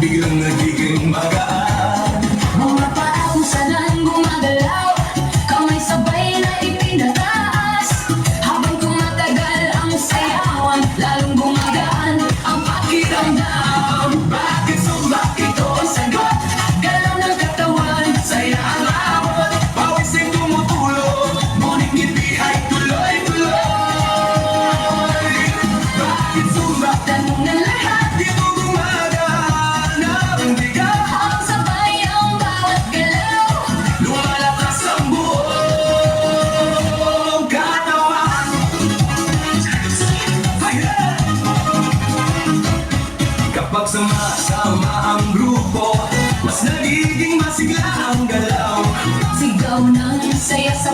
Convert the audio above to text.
biglang nagiging magaan. Mga paa kung saan gumagalaw, kamay sabay na itinataas. Habang tumatagal ang sayawan, lalong gumagaan ang pakiramdam. Bakit sumbak ito ang sagot? Galaw ng katawan, Saya ang abot, pawis ay tumutulo, ngunit ngiti ay tuloy-tuloy. Bakit sumbak? tanong ng lahat, Dito gumagaan ang bigat, habang sabay ang bawat galaw. lumalakas ang buong katawan. Ayan! Kapag sama-sama ang grupo, mas nagiging masigla ang galaw. Sigaw ng saya sa